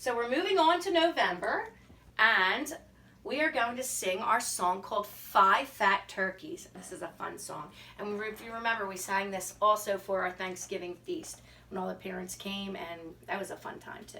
So we're moving on to November, and we are going to sing our song called Five Fat Turkeys. This is a fun song. And if you remember, we sang this also for our Thanksgiving feast when all the parents came, and that was a fun time too.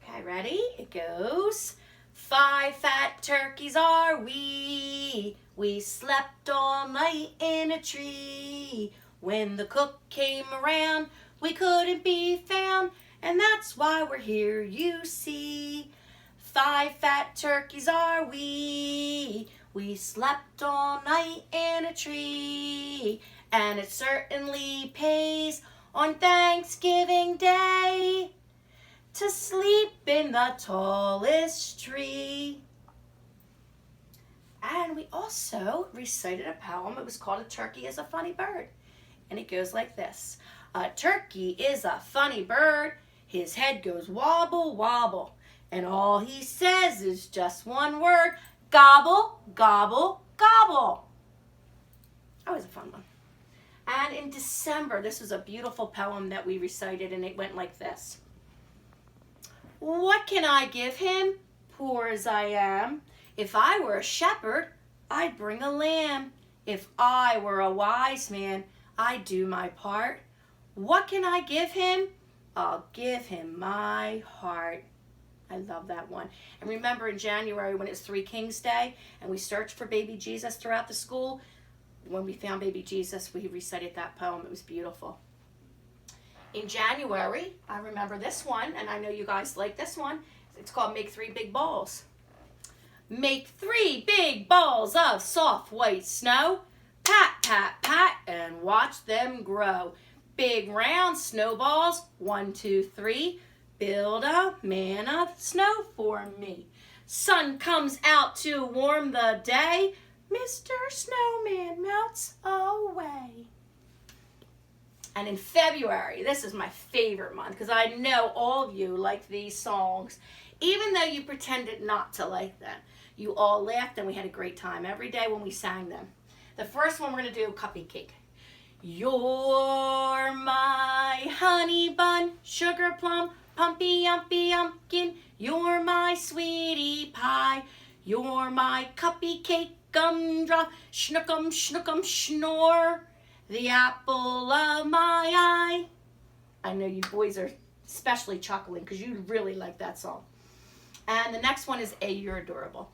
Okay, ready? It goes. Five fat turkeys are we. We slept all night in a tree. When the cook came around, we couldn't be found, and that's why we're here, you see. Five fat turkeys are we. We slept all night in a tree, and it certainly pays on Thanksgiving Day to sleep in the tallest tree. And we also recited a poem. It was called A Turkey is a Funny Bird. And it goes like this. A turkey is a funny bird. His head goes wobble, wobble. And all he says is just one word. Gobble, gobble, gobble. That was a fun one. And in December, this was a beautiful poem that we recited, and it went like this. What can I give him, poor as I am? If I were a shepherd, I'd bring a lamb. If I were a wise man, I'd do my part. What can I give him? I'll give him my heart. I love that one. And remember in January when it's Three Kings Day and we searched for baby Jesus throughout the school, when we found baby Jesus, we recited that poem. It was beautiful. In January, I remember this one, and I know you guys like this one. It's called Make Three Big Balls. Make 3 big balls of soft white snow. Pat, pat, pat, and watch them grow. Big round snowballs, 1, 2, 3. Build a man of snow for me. Sun comes out to warm the day. Mr. Snowman melts away. And in February, this is my favorite month because I know all of you like these songs. Even though you pretended not to like them, you all laughed and we had a great time every day when we sang them. The first one we're going to do, Cuppy Cake. You're my honey bun, sugar plum, pumpy umpy umpkin. You're my sweetie pie. You're my cuppy cake gumdrop, schnookum schnookum snore. The apple of my eye. I know you boys are especially chuckling because you really like that song. And the next one is A, You're Adorable.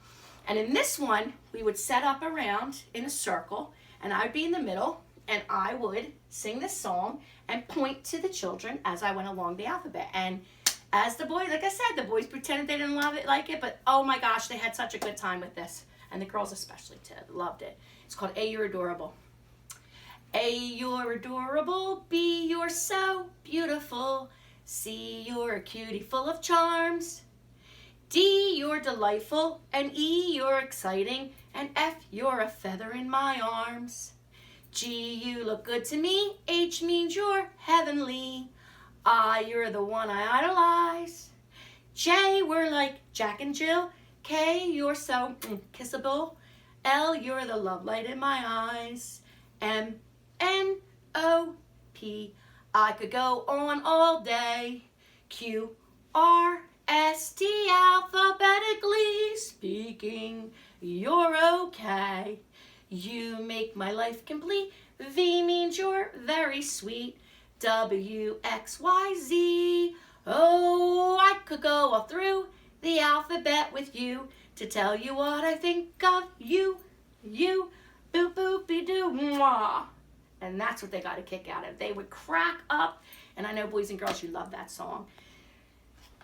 And in this one, we would set up around in a circle, and I would be in the middle, and I would sing this song and point to the children as I went along the alphabet. And as the boys, like I said, the boys pretended they didn't like it, but oh my gosh, they had such a good time with this. And the girls especially loved it. It's called A, You're Adorable. A, you're adorable. B, you're so beautiful. C, you're a cutie full of charms. D, you're delightful. And E, you're exciting. And F, you're a feather in my arms. G, you look good to me. H means you're heavenly. I, you're the one I idolize. J, we're like Jack and Jill. K, you're so kissable. L, you're the love light in my eyes. M, N, O, P, I could go on all day. Q, R, S, T, alphabetically speaking, you're okay. You make my life complete. V means you're very sweet. W, X, Y, Z. Oh, I could go all through the alphabet with you to tell you what I think of you, boop, boopy doo, mwah. And that's what they got a kick out of. They would crack up, and I know boys and girls, you love that song.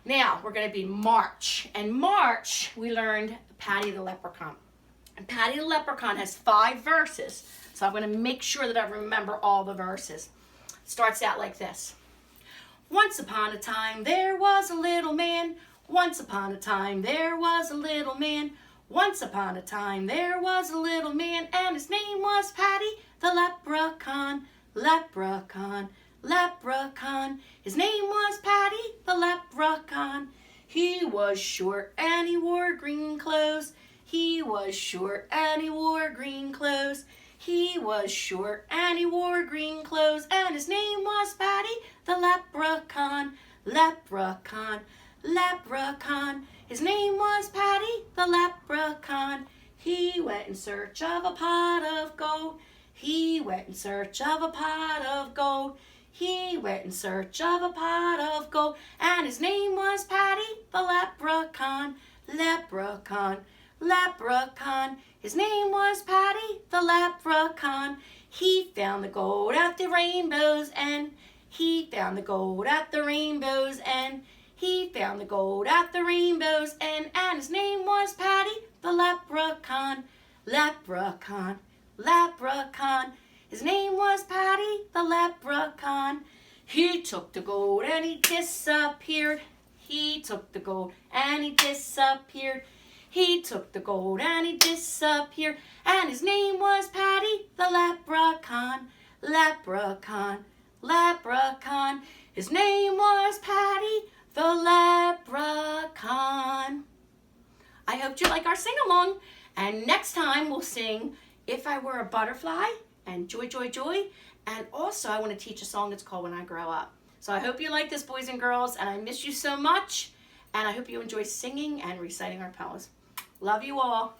Now, we're going to be March. And March, we learned Patty the Leprechaun. And Patty the Leprechaun has 5 verses, so I'm going to make sure that I remember all the verses. It starts out like this. Once upon a time, there was a little man. Once upon a time, there was a little man. Once upon a time, there was a little man, and his name was Patty the Leprechaun, Leprechaun, Leprechaun. His name was Patty the Leprechaun. He was short and he wore green clothes. He was short and he wore green clothes. He was short and he wore green clothes, and his name was Patty the Leprechaun, Leprechaun, leprechaun. His name was Paddy the leprechaun. He went in search of a pot of gold. He went in search of a pot of gold. He went in search of a pot of gold. And his name was Paddy the leprechaun. Leprechaun, leprechaun. His name was Paddy the leprechaun. He found the gold at the rainbow's end. He found the gold at the rainbow's end. He found the gold at the rainbow's end. And his name was Paddy the leprechaun. Leprechaun, leprechaun. His name was Paddy the leprechaun. He took the gold and he disappeared. He took the gold and he disappeared. He took the gold and he disappeared. And his name was Paddy the leprechaun. Leprechaun, leprechaun. His name was Paddy the leprechaun. I hope you like our sing-along. And next time we'll sing If I Were a Butterfly and Joy, Joy, Joy. And also I want to teach a song that's called When I Grow Up. So I hope you like this, boys and girls, and I miss you so much. And I hope you enjoy singing and reciting our poems. Love you all.